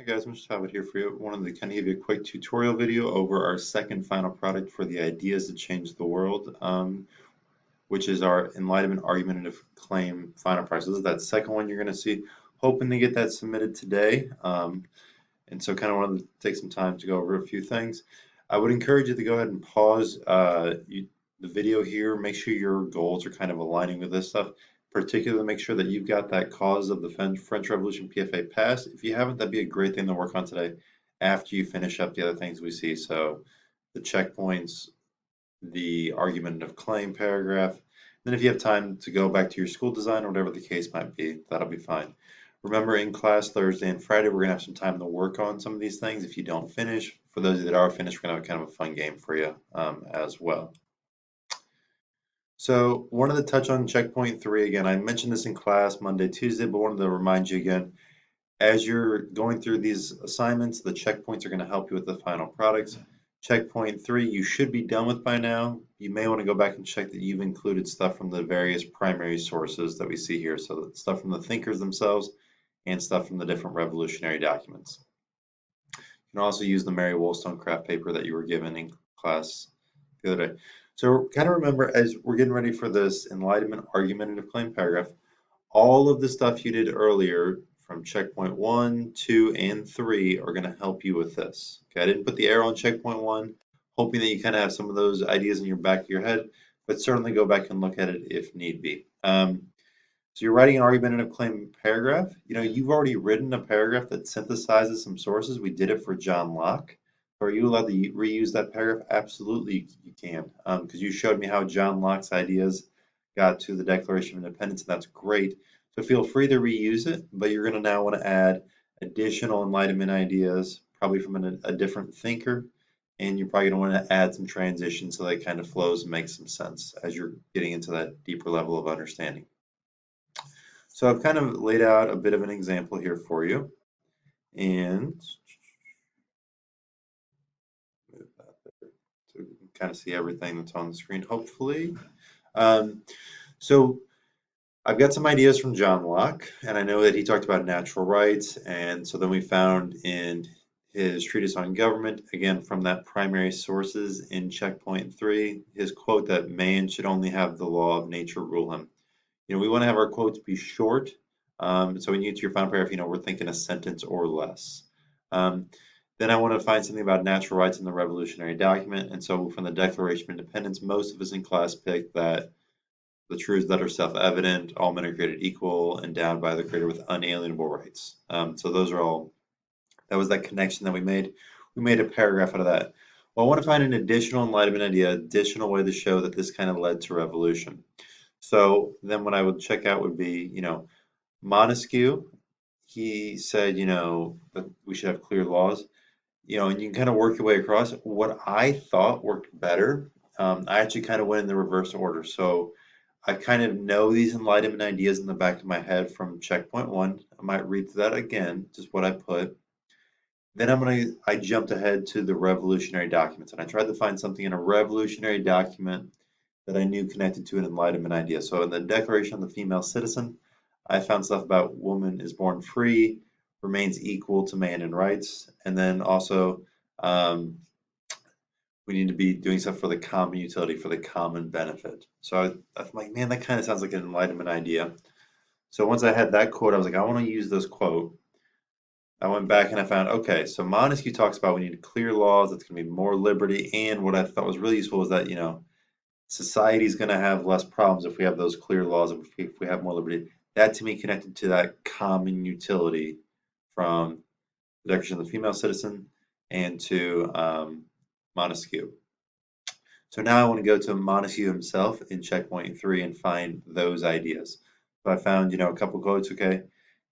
Hi guys, I'm just have it here for you. Wanted to kind of give you a quick tutorial video over our second final product for the ideas that change the world, which is our Enlightenment Argumentative Claim final product. So this is that second one you're going to see. Hoping to get that submitted today. And so kind of wanted to take some time to go over a few things. I would encourage you to go ahead and pause the video here. Make sure your goals are kind of aligning with this stuff. Particularly make sure that you've got that cause of the French Revolution PFA passed. If you haven't, that'd be a great thing to work on today after you finish up the other things we see. So the checkpoints, the argumentative claim paragraph. Then if you have time to go back to your school design or whatever the case might be, that'll be fine. Remember, in class Thursday and Friday, we're going to have some time to work on some of these things. If you don't finish, for those of you that are finished, we're going to have kind of a fun game for you as well. So wanted to touch on checkpoint 3 again. I mentioned this in class Monday, Tuesday, but wanted to remind you again, as you're going through these assignments, the checkpoints are going to help you with the final products. Checkpoint 3, you should be done with by now. You may want to go back and check that you've included stuff from the various primary sources that we see here. So stuff from the thinkers themselves and stuff from the different revolutionary documents. You can also use the Mary Wollstonecraft paper that you were given in class the other day. So kind of remember, as we're getting ready for this Enlightenment Argumentative Claim paragraph, all of the stuff you did earlier from checkpoint 1, 2, and 3 are going to help you with this. Okay, I didn't put the arrow on checkpoint 1, hoping that you kind of have some of those ideas in your back of your head, but certainly go back and look at it if need be. So you're writing an argumentative claim paragraph. You know, you've already written a paragraph that synthesizes some sources. We did it for John Locke. Are you allowed to reuse that paragraph? Absolutely, you can, because you showed me how John Locke's ideas got to the Declaration of Independence, and that's great. So feel free to reuse it, but you're going to now want to add additional Enlightenment ideas, probably from a different thinker, and you're probably going to want to add some transitions so that it kind of flows and makes some sense as you're getting into that deeper level of understanding. So I've kind of laid out a bit of an example here for you, and move that there so you can kind of see everything that's on the screen, hopefully. So I've got some ideas from John Locke, and I know that he talked about natural rights, and so then we found in his treatise on government, again from that primary sources in checkpoint 3, his quote that man should only have the law of nature rule him. You know, we want to have our quotes be short. So when you get to your final paragraph, you know, we're thinking a sentence or less. Then I want to find something about natural rights in the revolutionary document. And so from the Declaration of Independence, most of us in class picked that the truths that are self-evident, all men are created equal, endowed by the Creator with unalienable rights. So those are all, that was that connection that we made. We made a paragraph out of that. Well, I want to find an additional Enlightenment idea, additional way to show that this kind of led to revolution. So then what I would check out would be, you know, Montesquieu, he said, you know, that we should have clear laws, you know, and you can kind of work your way across. What I thought worked better, I actually kind of went in the reverse order. So I kind of know these Enlightenment ideas in the back of my head from checkpoint 1. I might read through that again, just what I put. Then I jumped ahead to the revolutionary documents, and I tried to find something in a revolutionary document that I knew connected to an Enlightenment idea. So in the Declaration of the Female Citizen, I found stuff about woman is born free, remains equal to man in rights, and then also we need to be doing stuff for the common utility, for the common benefit. So I'm like, man, that kind of sounds like an Enlightenment idea. So once I had that quote, I was like, I want to use this quote. I went back and I found, okay, so Montesquieu talks about we need clear laws, that's going to be more liberty, and what I thought was really useful was that, you know, society is going to have less problems if we have those clear laws, if we have more liberty. That to me connected to that common utility from the Declaration of the Female Citizen and to Montesquieu. So now I want to go to Montesquieu himself in checkpoint 3 and find those ideas. So I found, you know, a couple quotes, okay.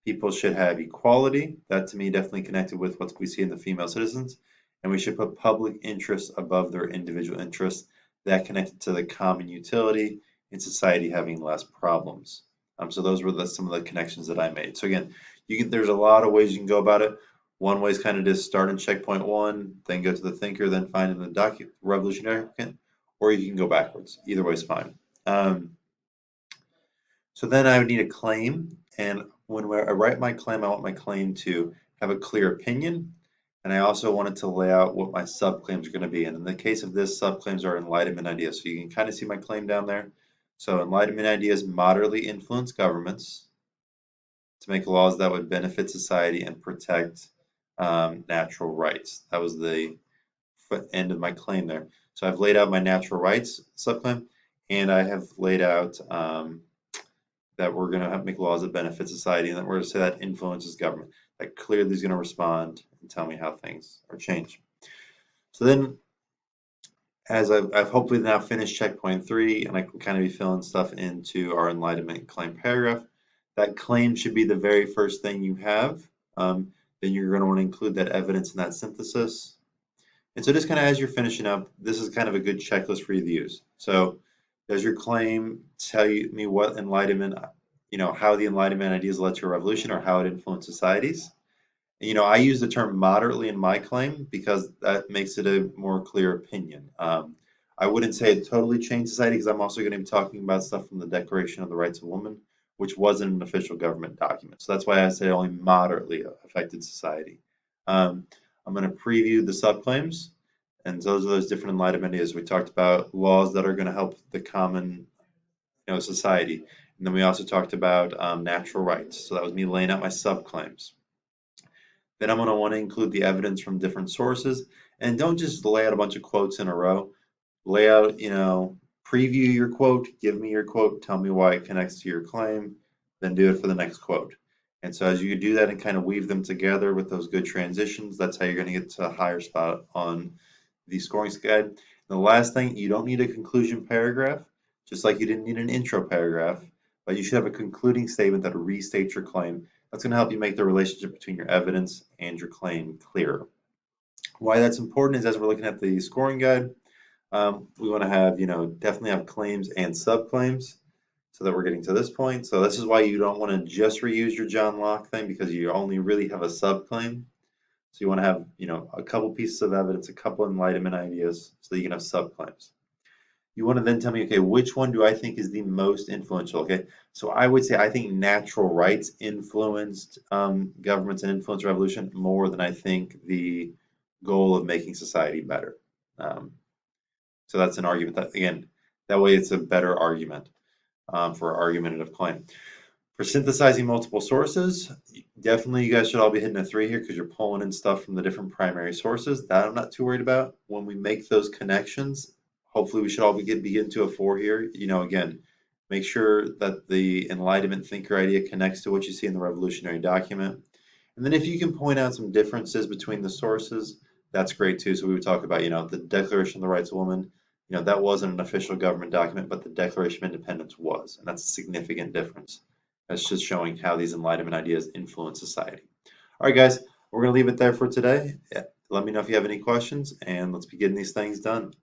People should have equality. That to me definitely connected with what we see in the female citizens. And we should put public interests above their individual interests. That connected to the common utility in society having less problems. So those were some of the connections that I made. So again, there's a lot of ways you can go about it. One way is kind of just start in checkpoint 1, then go to the thinker, then find in the revolutionary document, or you can go backwards. Either way is fine. So then I would need a claim, and when I write my claim, I want my claim to have a clear opinion, and I also wanted to lay out what my subclaims are going to be. And in the case of this, subclaims are Enlightenment ideas. So you can kind of see my claim down there. So Enlightenment ideas moderately influence governments to make laws that would benefit society and protect natural rights. That was the end of my claim there. So I've laid out my natural rights subclaim, and I have laid out that we're going to have to make laws that benefit society, and that we're going to say that influences government. That clearly is going to respond and tell me how things are changed. So then, as I've hopefully now finished checkpoint 3, and I can kind of be filling stuff into our Enlightenment claim paragraph. That claim should be the very first thing you have. Then you're going to want to include that evidence in that synthesis. And so just kind of as you're finishing up, this is kind of a good checklist for you to use. So does your claim tell me what Enlightenment, how the Enlightenment ideas led to a revolution or how it influenced societies? And, I use the term moderately in my claim because that makes it a more clear opinion. I wouldn't say it totally changed society because I'm also going to be talking about stuff from the Declaration of the Rights of Women, which wasn't an official government document. So that's why I say it only moderately affected society. I'm going to preview the subclaims, and those are those different Enlightenment ideas. We talked about laws that are going to help the common, society. And then we also talked about natural rights. So that was me laying out my subclaims. Then I'm going to want to include the evidence from different sources. And don't just lay out a bunch of quotes in a row. Lay out, preview your quote, give me your quote, tell me why it connects to your claim, then do it for the next quote. And so as you do that and kind of weave them together with those good transitions, that's how you're going to get to a higher spot on the scoring guide. And the last thing, you don't need a conclusion paragraph, just like you didn't need an intro paragraph, but you should have a concluding statement that restates your claim. That's going to help you make the relationship between your evidence and your claim clearer. Why that's important is as we're looking at the scoring guide, we want to have, definitely have claims and subclaims so that we're getting to this point. So this is why you don't want to just reuse your John Locke thing because you only really have a subclaim. So you want to have, a couple pieces of evidence, a couple Enlightenment ideas so that you can have subclaims. You want to then tell me, okay, which one do I think is the most influential? Okay, so I would say I think natural rights influenced governments and influenced revolution more than I think the goal of making society better. So that's an argument that, again, that way it's a better argument for argumentative claim. For synthesizing multiple sources, definitely you guys should all be hitting a 3 here because you're pulling in stuff from the different primary sources. That I'm not too worried about. When we make those connections, hopefully we should all begin to a 4 here. Again, make sure that the Enlightenment thinker idea connects to what you see in the revolutionary document. And then if you can point out some differences between the sources, that's great too. So we would talk about, the Declaration of the Rights of Women. That wasn't an official government document, but the Declaration of Independence was, and that's a significant difference. That's just showing how these Enlightenment ideas influence society. All right, guys, we're going to leave it there for today. Let me know if you have any questions, and let's be getting these things done.